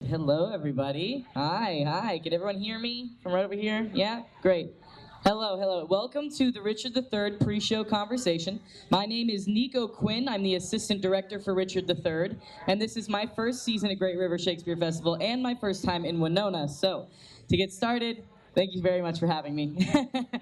Hello, everybody. Hi. Can everyone hear me from right over here? Yeah? Great. Hello. Welcome to the Richard III pre-show conversation. My name is Nico Quinn. I'm the assistant director for Richard III, and this is my first season at Great River Shakespeare Festival and my first time in Winona. So, to get started, thank you very much for having me.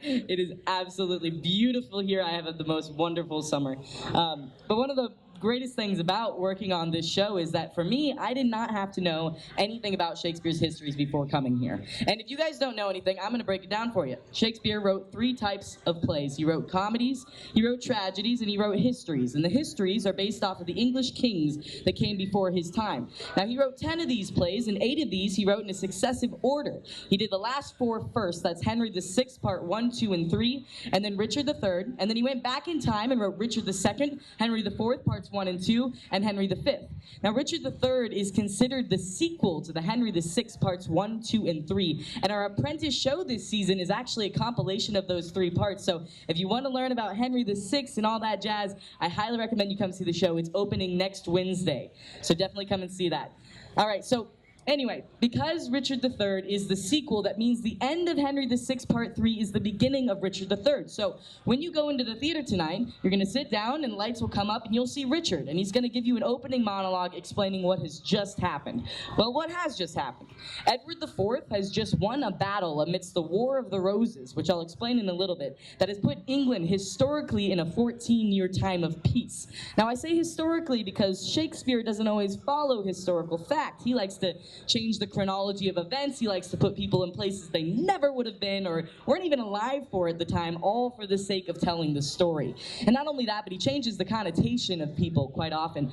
It is absolutely beautiful here. I have the most wonderful summer. But one of the greatest things about working on this show is that for me, I did not have to know anything about Shakespeare's histories before coming here. And if you guys don't know anything, I'm going to break it down for you. Shakespeare wrote 3 types of plays. He wrote comedies, he wrote tragedies, and he wrote histories. And the histories are based off of the English kings that came before his time. Now, he wrote 10 of these plays, and 8 of these he wrote in a successive order. He did the last 4 first. That's Henry VI, part 1, 2, and 3, and then Richard III. And then he went back in time and wrote Richard II, Henry IV, parts 1 and 2, and Henry V. Now, Richard III is considered the sequel to the Henry VI, parts 1, 2, and 3, and our apprentice show this season is actually a compilation of those 3 parts. So if you want to learn about Henry VI and all that jazz, I highly recommend you come see the show. It's opening next Wednesday, so definitely come and see that. All right, so anyway, because Richard III is the sequel, that means the end of Henry VI, part 3 is the beginning of Richard III. So when you go into the theater tonight, you're going to sit down and lights will come up and you'll see Richard. And he's going to give you an opening monologue explaining what has just happened. Well, what has just happened? Edward IV has just won a battle amidst the War of the Roses, which I'll explain in a little bit, that has put England historically in a 14-year time of peace. Now, I say historically because Shakespeare doesn't always follow historical fact. He likes to change the chronology of events. He likes to put people in places they never would have been or weren't even alive for at the time, all for the sake of telling the story. And not only that, but he changes the connotation of people quite often.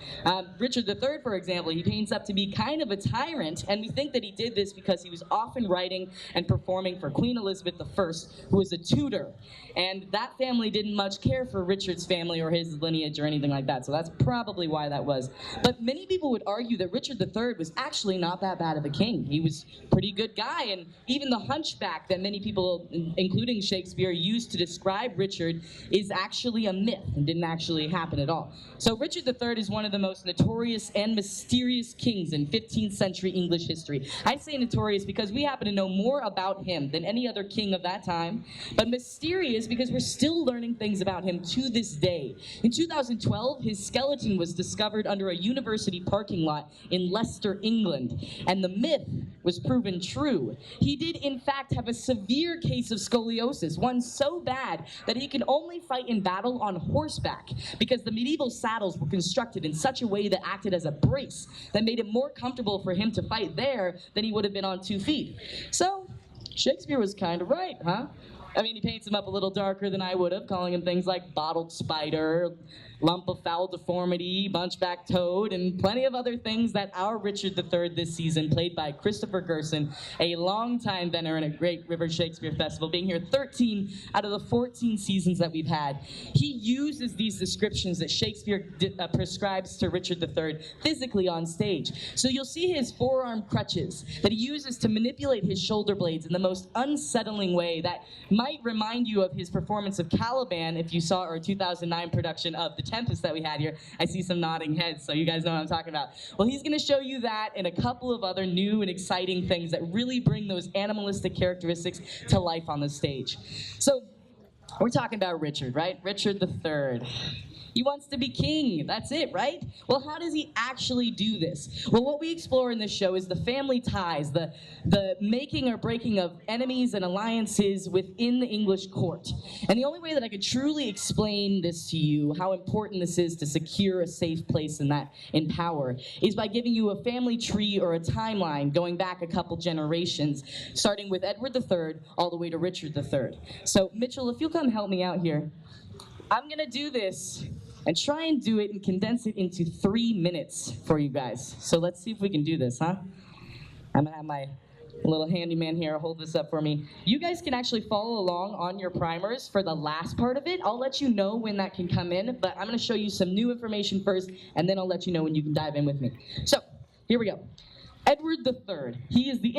Richard III, for example, he paints up to be kind of a tyrant, and we think that he did this because he was often writing and performing for Queen Elizabeth I, who was a Tudor. And that family didn't much care for Richard's family or his lineage or anything like that, so that's probably why that was. But many people would argue that Richard III was actually not that bad of a king. He was a pretty good guy, and even the hunchback that many people, including Shakespeare, used to describe Richard is actually a myth and didn't actually happen at all. So Richard III is one of the most notorious and mysterious kings in 15th century English history. I say notorious because we happen to know more about him than any other king of that time, but mysterious because we're still learning things about him to this day. In 2012, his skeleton was discovered under a university parking lot in Leicester, England, and the myth was proven true. He did, in fact, have a severe case of scoliosis, one so bad that he could only fight in battle on horseback because the medieval saddles were constructed in such a way that acted as a brace that made it more comfortable for him to fight there than he would have been on 2 feet. So, Shakespeare was kind of right, huh? I mean, he paints him up a little darker than I would have, calling him things like bottled spider, lump of foul deformity, bunchback toad, and plenty of other things that our Richard III this season, played by Christopher Gerson, a longtime veteran at Great River Shakespeare Festival, being here 13 out of the 14 seasons that we've had. He uses these descriptions that Shakespeare prescribes to Richard III physically on stage. So you'll see his forearm crutches that he uses to manipulate his shoulder blades in the most unsettling way that might remind you of his performance of Caliban if you saw our 2009 production of The Tempest that we had here. I see some nodding heads, so you guys know what I'm talking about. Well, he's going to show you that and a couple of other new and exciting things that really bring those animalistic characteristics to life on the stage. So, we're talking about Richard, right? Richard III. He wants to be king. That's it, right? Well, how does he actually do this? Well, what we explore in this show is the family ties, the making or breaking of enemies and alliances within the English court. And the only way that I could truly explain this to you, how important this is to secure a safe place in power, is by giving you a family tree or a timeline going back a couple generations, starting with Edward III all the way to Richard III. So, Mitchell, if you'll come help me out here. I'm going to do this and try and do it and condense it into 3 minutes for you guys. So let's see if we can do this, huh? I'm going to have my little handyman here hold this up for me. You guys can actually follow along on your primers for the last part of it. I'll let you know when that can come in, but I'm going to show you some new information first, and then I'll let you know when you can dive in with me. So, here we go. Edward III, he is the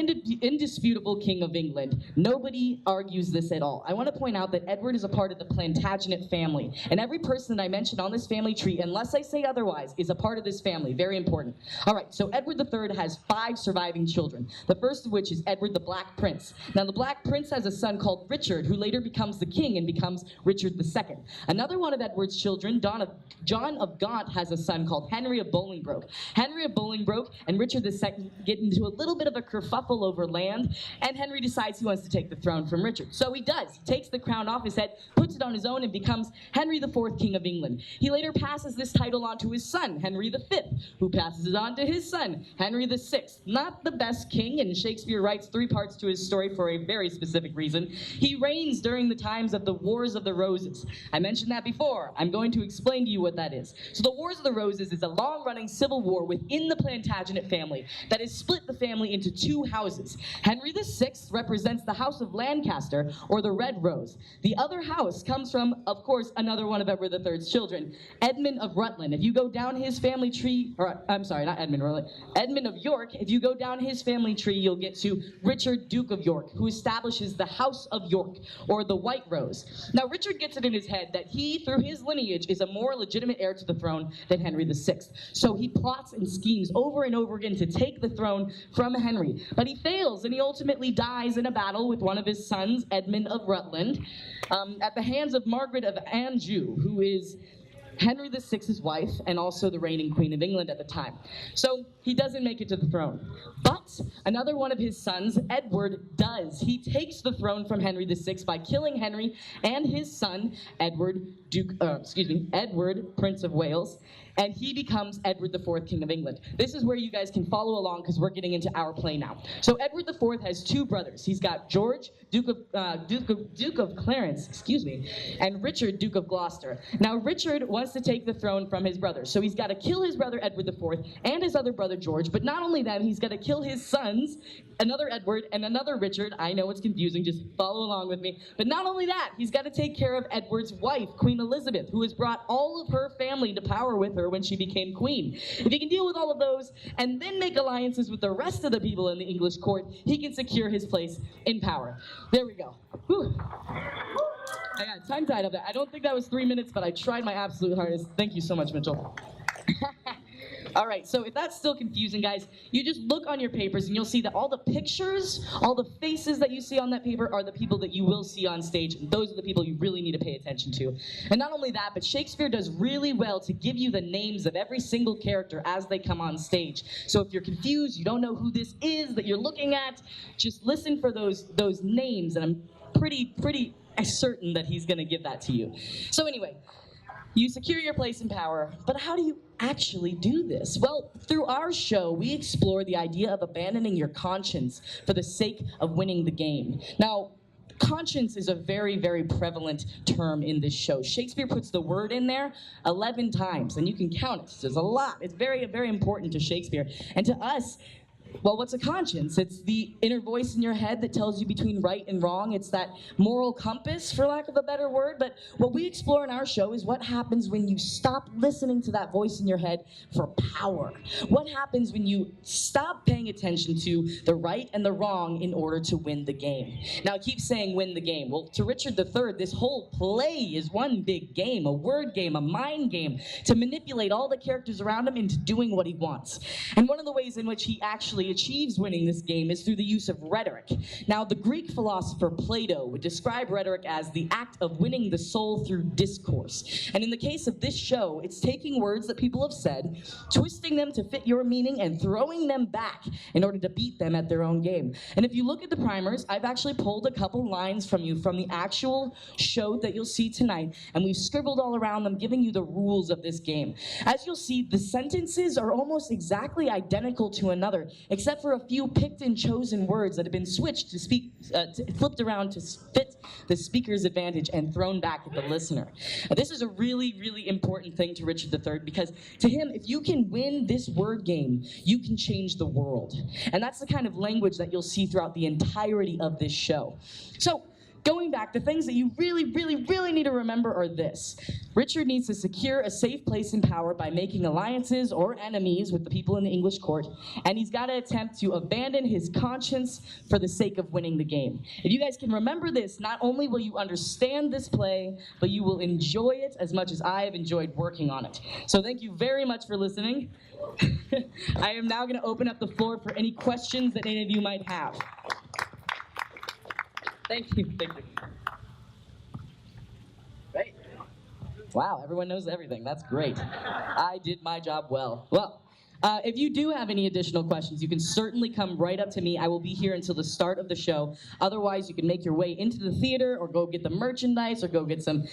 indisputable king of England. Nobody argues this at all. I want to point out that Edward is a part of the Plantagenet family, and every person that I mentioned on this family tree, unless I say otherwise, is a part of this family. Very important. All right, so Edward III has 5 surviving children, the first of which is Edward the Black Prince. Now, the Black Prince has a son called Richard, who later becomes the king and becomes Richard II. Another one of Edward's children, John of Gaunt, has a son called Henry of Bolingbroke. Henry of Bolingbroke and Richard II get into a little bit of a kerfuffle over land, and Henry decides he wants to take the throne from Richard. So he does. He takes the crown off his head, puts it on his own, and becomes Henry IV, King of England. He later passes this title on to his son, Henry V, who passes it on to his son, Henry VI. Not the best king, and Shakespeare writes 3 parts to his story for a very specific reason. He reigns during the times of the Wars of the Roses. I mentioned that before. I'm going to explain to you what that is. So the Wars of the Roses is a long-running civil war within the Plantagenet family that has split the family into 2 houses. Henry VI represents the House of Lancaster, or the Red Rose. The other house comes from, of course, another one of Edward III's children, Edmund of Rutland. If you go down his family tree, or I'm sorry, not Edmund, Rutland, Edmund of York, if you go down his family tree, you'll get to Richard, Duke of York, who establishes the House of York, or the White Rose. Now, Richard gets it in his head that he, through his lineage, is a more legitimate heir to the throne than Henry VI. So he plots and schemes over and over again to take the throne from Henry. But he fails, and he ultimately dies in a battle with one of his sons, Edmund of Rutland, at the hands of Margaret of Anjou, who is Henry VI's wife and also the reigning Queen of England at the time. So he doesn't make it to the throne. But another one of his sons, Edward, does. He takes the throne from Henry VI by killing Henry and his son, Edward, Edward, Prince of Wales, and he becomes Edward IV, King of England. This is where you guys can follow along because we're getting into our play now. So Edward IV has 2 brothers. He's got George, Duke of Clarence, and Richard, Duke of Gloucester. Now Richard wants to take the throne from his brother, so he's got to kill his brother Edward IV and his other brother George. But not only that, he's got to kill his sons, another Edward and another Richard. I know it's confusing, just follow along with me. But not only that, he's got to take care of Edward's wife, Queen Elizabeth, who has brought all of her family to power with her when she became queen. If he can deal with all of those and then make alliances with the rest of the people in the English court, he can secure his place in power. There we go. Whew. I got tongue tied up there. I don't think that was 3 minutes, but I tried my absolute hardest. Thank you so much, Mitchell. All right, so if that's still confusing, guys, you just look on your papers and you'll see that all the pictures, all the faces that you see on that paper are the people that you will see on stage. And those are the people you really need to pay attention to. And not only that, but Shakespeare does really well to give you the names of every single character as they come on stage. So if you're confused, you don't know who this is that you're looking at, just listen for those names, and I'm pretty certain that he's going to give that to you. So anyway, you secure your place in power, but how do you actually do this? Well, through our show, we explore the idea of abandoning your conscience for the sake of winning the game. Now, conscience is a very, very prevalent term in this show. Shakespeare puts the word in there 11 times, and you can count it. There's a lot. It's very, very important to Shakespeare. And to us, well, what's a conscience? It's the inner voice in your head that tells you between right and wrong. It's that moral compass, for lack of a better word. But what we explore in our show is what happens when you stop listening to that voice in your head for power. What happens when you stop paying attention to the right and the wrong in order to win the game. Now, I keep saying win the game. Well, to Richard III, this whole play is one big game, a word game, a mind game, to manipulate all the characters around him into doing what he wants. And one of the ways in which he actually achieves winning this game is through the use of rhetoric. Now, the Greek philosopher Plato would describe rhetoric as the act of winning the soul through discourse. And in the case of this show, it's taking words that people have said, twisting them to fit your meaning, and throwing them back in order to beat them at their own game. And if you look at the primers, I've actually pulled a couple lines from you from the actual show that you'll see tonight, and we've scribbled all around them, giving you the rules of this game. As you'll see, the sentences are almost exactly identical to another, except for a few picked and chosen words that have been switched to flipped around to fit the speaker's advantage and thrown back at the listener. This is a really, really important thing to Richard III, because to him, if you can win this word game, you can change the world. And that's the kind of language that you'll see throughout the entirety of this show. So, Going back, the things that you really need to remember are this. Richard needs to secure a safe place in power by making alliances or enemies with the people in the English court, and he's got to attempt to abandon his conscience for the sake of winning the game. If you guys can remember this, not only will you understand this play, but you will enjoy it as much as I have enjoyed working on it. So thank you very much for listening. I am now going to open up the floor for any questions that any of you might have. Thank you. Great. Wow, everyone knows everything. That's great. I did my job well. Well, if you do have any additional questions, you can certainly come right up to me. I will be here until the start of the show. Otherwise, you can make your way into the theater or go get the merchandise or go get some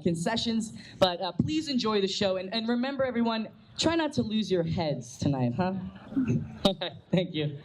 concessions. But please enjoy the show. And remember, everyone, try not to lose your heads tonight, huh? Thank you.